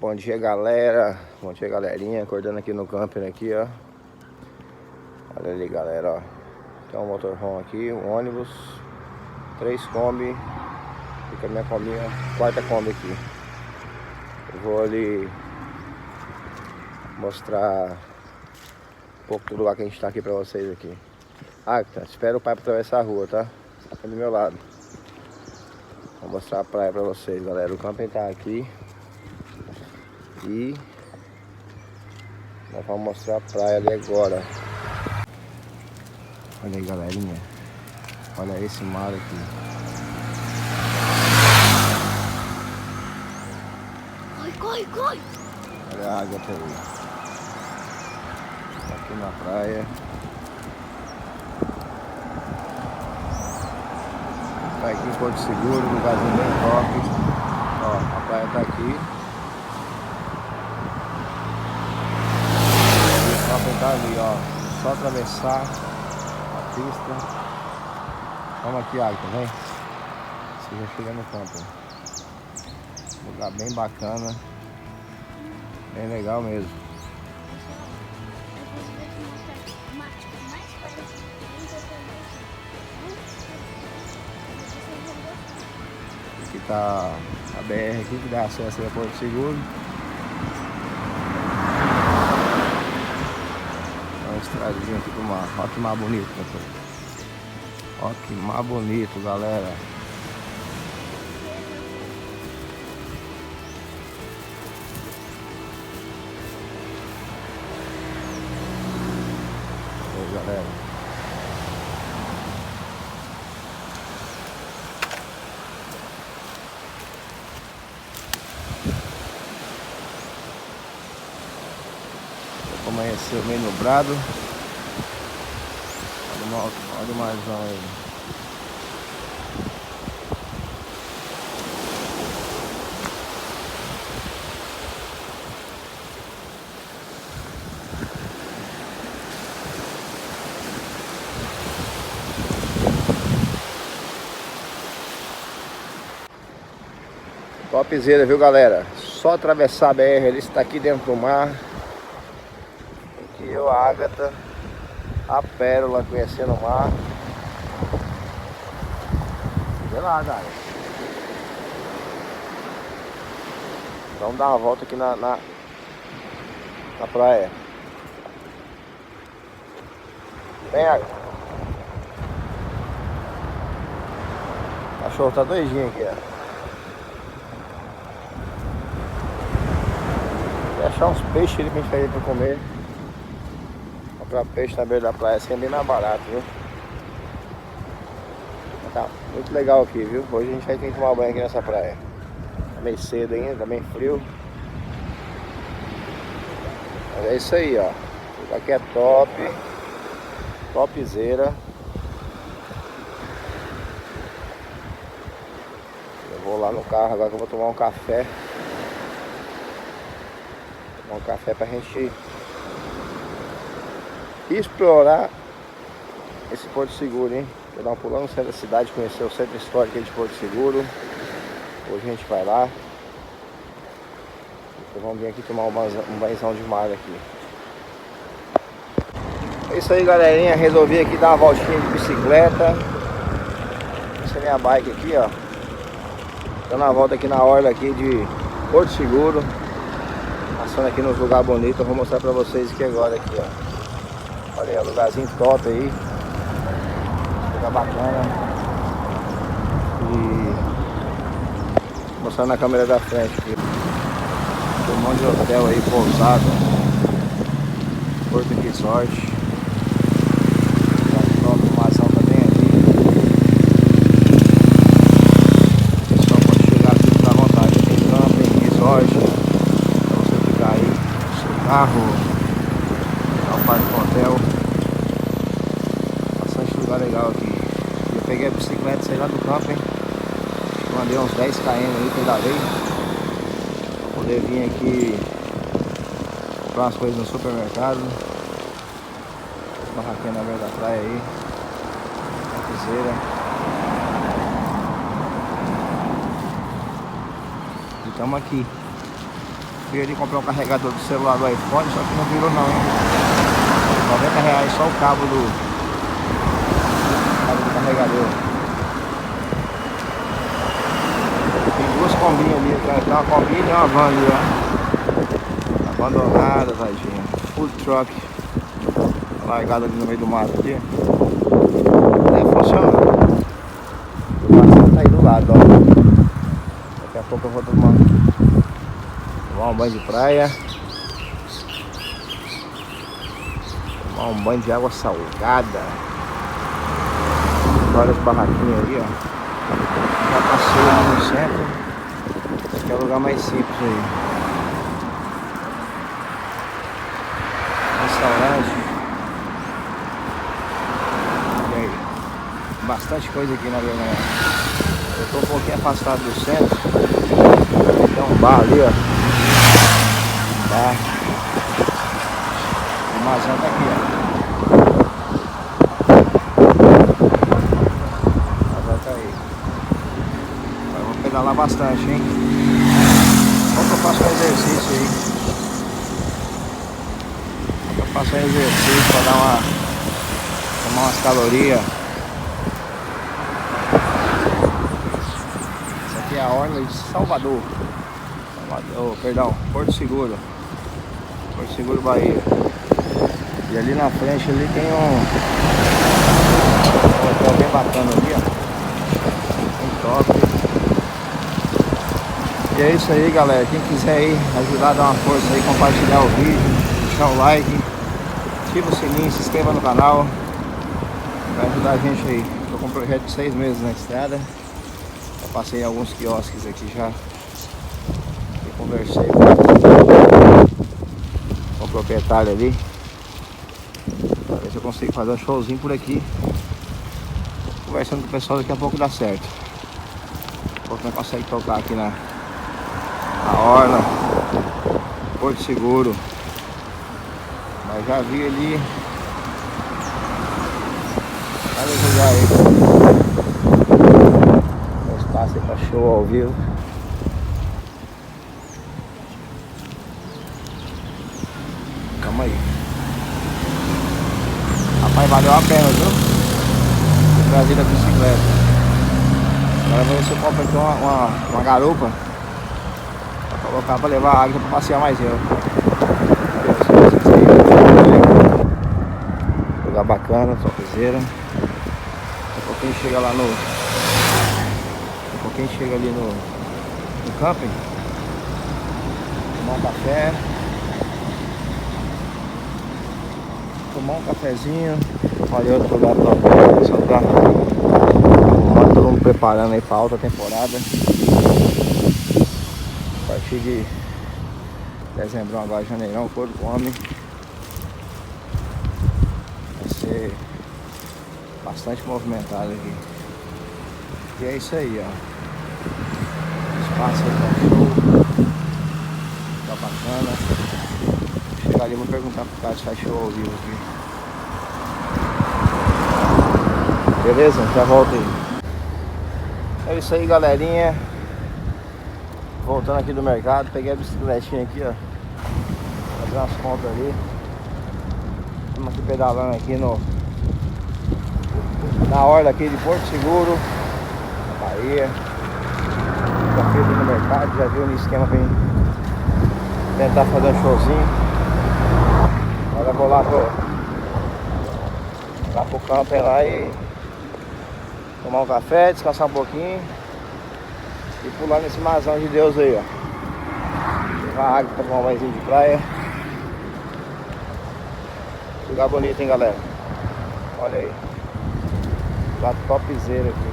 Bom dia, galera. Bom dia, galerinha. Acordando aqui no camping aqui, ó. Olha ali, galera, ó. Tem um motorhome aqui, um ônibus, 3 Kombi. Fica a minha combinha, quarta Kombi aqui. Eu vou ali mostrar um pouco do lugar que a gente tá aqui pra vocês aqui. Ah, tá. Espera o pai pra atravessar a rua, tá? Tá aqui do meu lado. Vou mostrar a praia pra vocês, galera. O camping tá aqui. E nós vamos mostrar a praia ali agora. Olha aí, galerinha. Olha esse mar aqui. Corre, corre! Olha a água aí. Aqui na praia. Tá aqui em Porto Seguro, um lugarzinho bem top. Ó, a praia tá aqui. E o shopping tá ali, ó. Só atravessar a pista. Vamos aqui, Agatha, vem. Você já chega no campo. Lugar bem bacana. Bem legal mesmo. Aqui tá a BR aqui que dá acesso a Porto Seguro. Uma estradinha aqui pro mar. Olha que mar bonito, pessoal. Olha que mar bonito, galera. Aí, galera. Amanheceu meio nublado. Olha o marzão aí. Topzera, viu, galera? Só atravessar a BR, ele está aqui dentro do mar. Aqui eu, a Agatha, a Pérola, conhecendo o mar. Vê lá, galera. Vamos dar uma volta aqui na praia. Vem, Agatha. O cachorro tá doidinho aqui, ó. Vou achar uns peixes ali pra gente fazer pra comer. Comprar peixe na beira da praia assim é bem mais barato, viu? Tá muito legal aqui, viu? Hoje a gente vai ter que tomar banho aqui nessa praia. Tá meio cedo ainda, tá bem frio. Mas é isso aí, ó. Isso aqui é top. Topzera. Eu vou lá no carro agora que eu vou tomar um café. Tomar um café pra gente explorar esse Porto Seguro, hein? Vou dar um pulão no centro da cidade, conhecer o centro histórico de Porto Seguro. Hoje a gente vai lá. Então vamos vir aqui tomar um banhozão de mar aqui. É isso aí, galerinha. Resolvi aqui dar uma voltinha de bicicleta. Essa é a minha bike aqui, ó. Dando uma volta aqui na orla aqui de Porto Seguro. Passando aqui nos lugares bonitos. Eu vou mostrar pra vocês aqui agora aqui, ó. Olha aí, um lugarzinho top aí. Lugar bacana. E mostrar na câmera da frente aqui. Tem um monte de hotel aí, pousada. Porto Resort. Tá top, o marzão tá bem aqui. O pessoal pode chegar aqui e ficar à vontade. Tem camping, resort. Pra você ficar aí no seu carro. Ao parque do hotel. Bastante lugar legal aqui. Eu peguei a bicicleta, saí lá do camping. Andei uns 10 km aí, pedalei. Pra poder vir aqui comprar umas coisas no supermercado. Barraquinha na beira da praia aí. Topzera. E estamos aqui. Fui ali comprar um carregador do celular do iPhone, só que não virou não, hein? R$90 só o cabo do carregador. Tem duas combinhas ali, tem uma combinha e uma van ali, ó. Abandonada, tadinha. Food truck. Largada ali no meio do mato ali. Deve funcionar. O vazio tá aí do lado, ó. Daqui a pouco eu vou tomar um banho de praia. Tomar um banho de água salgada. Várias barraquinhas ali, ó. Já passei ali no centro. Esse aqui é o lugar mais simples aí. Restaurante. E aí? Bastante coisa aqui na verdade. Eu tô um pouquinho afastado do centro. Tem um bar ali, ó. Bar. O Mazão tá aqui, ó. Pedalar bastante, hein? Só que eu faço um exercício aí. Eu faço um exercício pra dar tomar umas calorias. Essa aqui é a orla de Salvador. Perdão, Porto Seguro. Porto Seguro, Bahia. E ali na frente ali tem um hotel bem bacana ali, ó. Um top. E é isso aí, galera. Quem quiser aí ajudar a dar uma força aí, compartilhar o vídeo, deixar o like, ativa o sininho, se inscreva no canal. Vai ajudar a gente aí. Estou com um projeto de 6 meses na estrada. Já passei em alguns quiosques aqui já. E conversei com o proprietário ali. Pra ver se eu consigo fazer um showzinho por aqui. Conversando com o pessoal, daqui a pouco dá certo. Daqui a pouco nós conseguimos tocar aqui na orla, Porto Seguro. Mas já vi ali vários lugares aí. O espaço aí pra show ao vivo. Calma aí. Rapaz, valeu a pena, viu? Trazer a bicicleta. Agora vou ver se eu compro aqui uma garupa. Colocar para levar água para passear mais eu. Lugar bacana, topzera. Daqui a pouquinho chega lá no. Daqui a pouquinho chega ali no camping. Tomar um café. Tomar um cafezinho. Olha outro lugar top. Só tá arrumando, todo mundo preparando aí para alta temporada. A partir de dezembro, agora janeirão, o corpo come. Vai ser bastante movimentado aqui. E é isso aí, ó. Espaço aí tá show. Tá bacana. Chegar ali, vou perguntar pro cara se faz show ao vivo aqui. Beleza? Já volto aí. É isso aí, galerinha. Voltando aqui do mercado, peguei a bicicletinha aqui, ó. Fazer umas compras ali. Estamos aqui pedalando aqui na orla aqui de Porto Seguro, Bahia. Já fui ali no mercado, já viu no esquema pra tentar fazer um showzinho. Agora eu vou lá pro campo lá e tomar um café, descansar um pouquinho. E pular nesse mazão de Deus aí, ó. Levar água pra tomar um banhozinho de praia. Lugar bonito, hein, galera. Olha aí. Lá topzera aqui.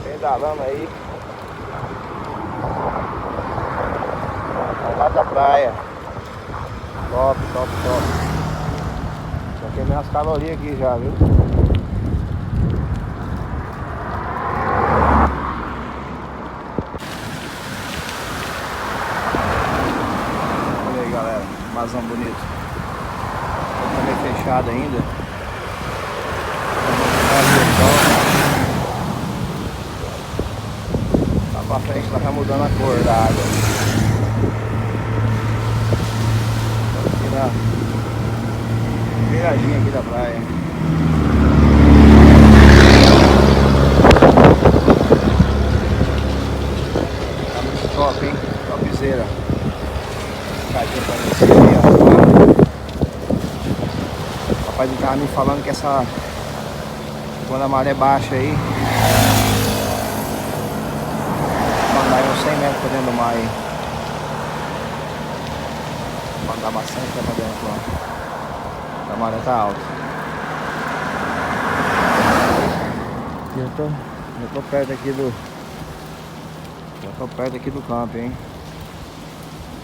Pedalando aí. Lá da praia. Top, top, top. Já queimei umas calorias aqui já, viu? Olha aí, galera, mazão bonito. Tá meio fechado ainda. pra frente ela vai mudando a cor da água. Estamos aqui na beiradinha aqui da praia. Tá muito top, hein? Topzera. Cadinha pra descer ali, ó. O rapaz tava me falando que essa... Quando a maré baixa aí, mandar uns 100 metros pra dentro do mar aí. Mandar bastante pra dentro lá. A maré tá alta. Eu tô perto aqui do... Já tô perto aqui do campo, hein.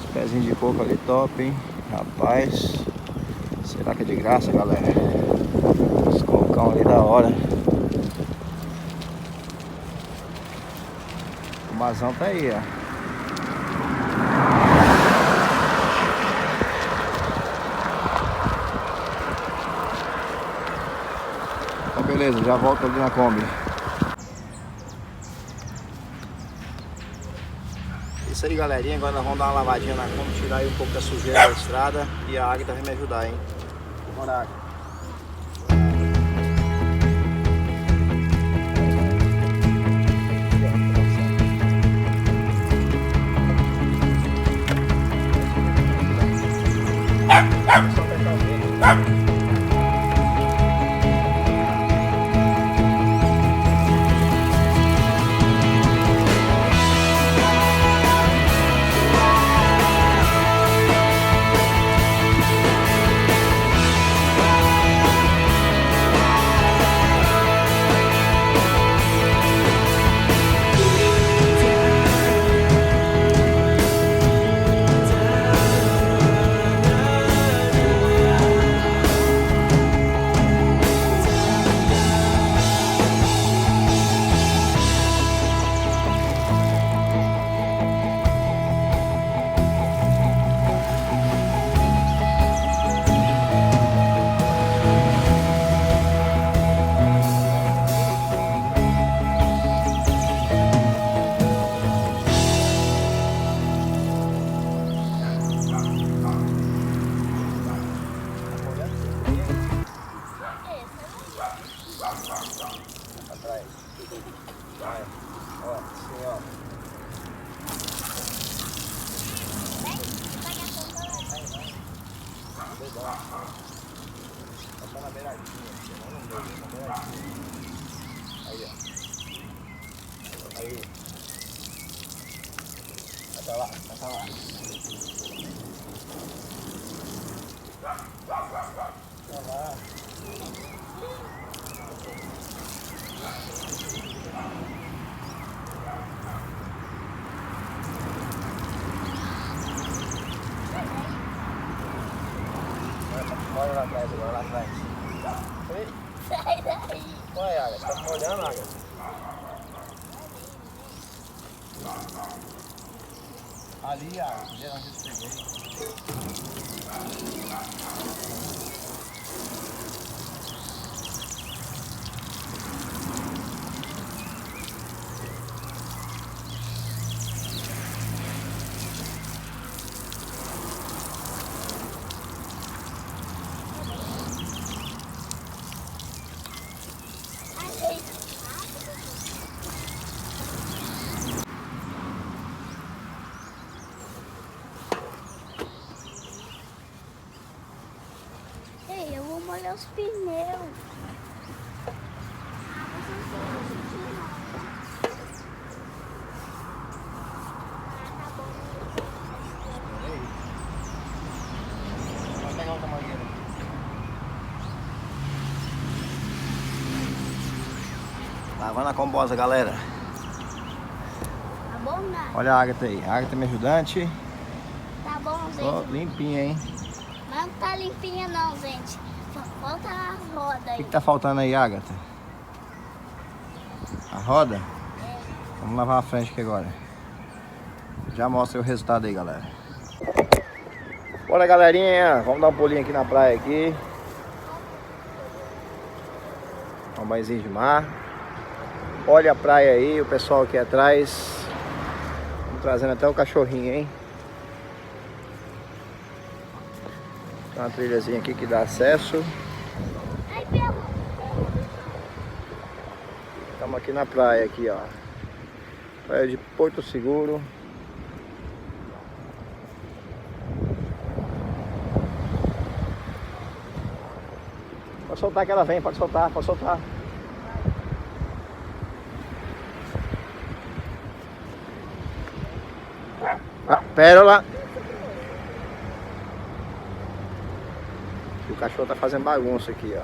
Os pezinhos de coco ali top, hein. Rapaz. Será que é de graça, galera? Os cocão ali da hora. O mazão tá aí, ó. Então beleza, já volto ali na Kombi. Isso aí, galerinha, agora nós vamos dar uma lavadinha na Kombi, tirar aí um pouco da sujeira da estrada. E a Agatha vai me ajudar, hein. Bora, Agatha. Vai, ó, assim, ó. Tá na beiradinha, não no meio, na beiradinha. Aí, ó. Aí. Vai pra lá, vai pra lá. Vai lá. Olha lá atrás, agora lá atrás. Ei. Sai daí. Olha, Agatha, você tá me molhando, Agatha? Ali, Agatha, onde eu peguei. Ei, eu vou molhar os pneus. Vai pegar outra mangueira. Lavando a combosa, galera. Tá bom, né? Olha a Agatha aí. A Agatha é minha ajudante. Tá bom, gente. Ó, limpinha, hein? Mas não tá limpinha não, gente. Só falta a roda O aí. que tá faltando aí, Agatha? A roda? É. Vamos lavar a frente aqui agora. Já mostra o resultado aí, galera. Bora, galerinha. Vamos dar um pulinho aqui na praia aqui. Um banhozinho de mar. Olha a praia aí, o pessoal aqui atrás. Estamos trazendo até o cachorrinho, hein? Tem uma trilhazinha aqui que dá acesso. Ai, pelo. Estamos aqui na praia, aqui, ó. Praia de Porto Seguro. Pode soltar que ela vem, pode soltar, pode soltar. Ah, Pérola. O cachorro tá fazendo bagunça aqui, ó.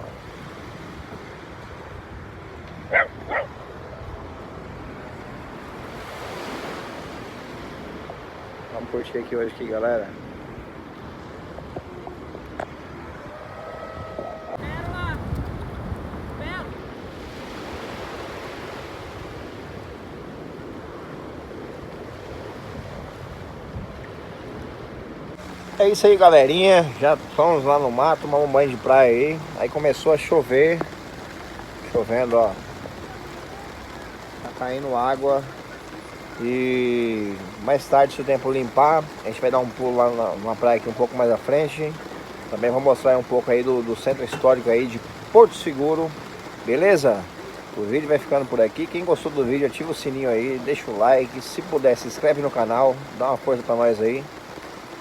Vamos curtir aqui hoje, aqui, galera. É isso aí, galerinha. Já fomos lá no mato, tomar um banho de praia aí. Aí começou a chover. Chovendo, ó. Tá caindo água. E mais tarde, se o tempo limpar, a gente vai dar um pulo lá numa praia aqui um pouco mais à frente. Também vou mostrar um pouco aí do centro histórico aí de Porto Seguro. Beleza? O vídeo vai ficando por aqui. Quem gostou do vídeo, ativa o sininho aí, deixa o like. Se puder, se inscreve no canal. Dá uma força pra nós aí.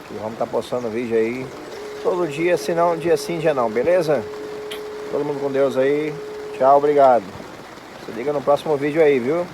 E vamos estar postando vídeo aí todo dia, se não dia sim, dia não, beleza? Todo mundo com Deus aí. Tchau, obrigado. Se liga no próximo vídeo aí, viu?